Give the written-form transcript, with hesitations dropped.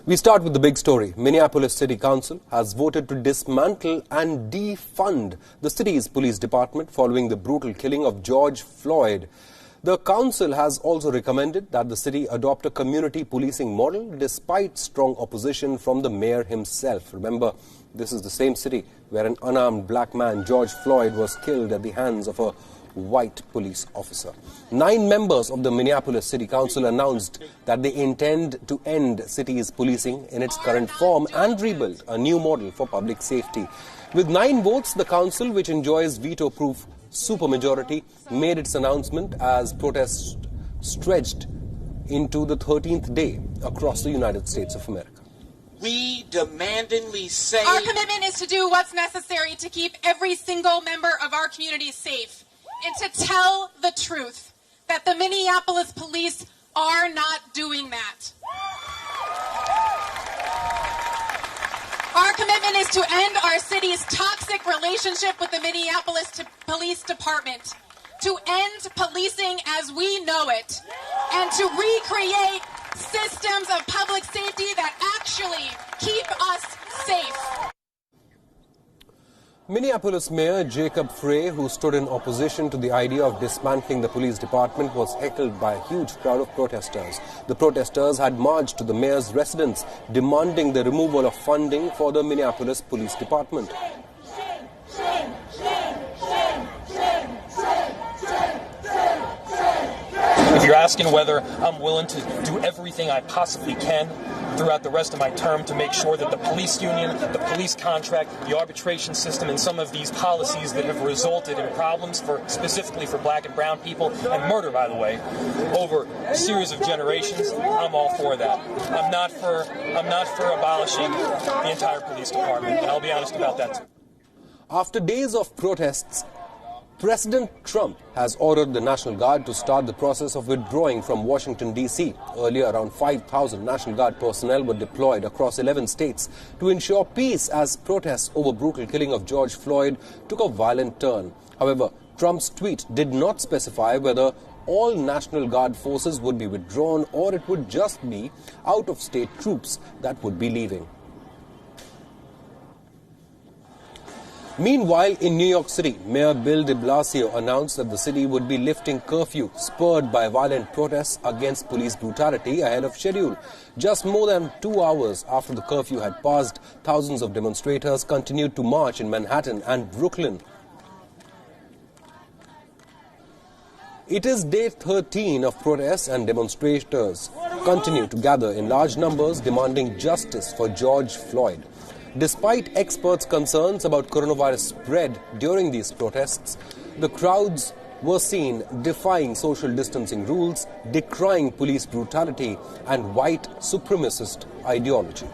We start with the big story. Minneapolis City Council has voted to dismantle and defund the city's police department following the brutal killing of George Floyd. The council has also recommended that the city adopt a community policing model despite strong opposition from the mayor himself. Remember, this is the same city where an unarmed black man, George Floyd, was killed at the hands of a white police officer. 9 members of the Minneapolis City Council announced that they intend to end city's policing in its current form and rebuild a new model for public safety. With 9 votes, the council, which enjoys veto-proof supermajority, made its announcement as protests stretched into the 13th day across the United States of America. We demandingly say our commitment is to do what's necessary to keep every single member of our community safe and to tell the truth that the Minneapolis police are not doing that. Our commitment is to end our city's toxic relationship with the Minneapolis Police Department, to end policing as we know it, and to recreate systems of public safety that actually keep us safe. Minneapolis Mayor Jacob Frey, who stood in opposition to the idea of dismantling the police department, was heckled by a huge crowd of protesters. The protesters had marched to the mayor's residence, demanding the removal of funding for the Minneapolis Police Department. If you're asking whether I'm willing to do everything I possibly can throughout the rest of my term to make sure that the police union, the police contract, the arbitration system, and some of these policies that have resulted in problems specifically for black and brown people, and murder, by the way, over a series of generations, I'm all for that. I'm not for abolishing the entire police department, and I'll be honest about that too. After days of protests, President Trump has ordered the National Guard to start the process of withdrawing from Washington, D.C. Earlier, around 5,000 National Guard personnel were deployed across 11 states to ensure peace as protests over brutal killing of George Floyd took a violent turn. However, Trump's tweet did not specify whether all National Guard forces would be withdrawn or it would just be out-of-state troops that would be leaving. Meanwhile, in New York City, Mayor Bill de Blasio announced that the city would be lifting curfew spurred by violent protests against police brutality ahead of schedule. Just more than 2 hours after the curfew had passed, thousands of demonstrators continued to march in Manhattan and Brooklyn. It is day 13 of protests, and demonstrators continue to gather in large numbers demanding justice for George Floyd. Despite experts' concerns about coronavirus spread during these protests, the crowds were seen defying social distancing rules, decrying police brutality and white supremacist ideology.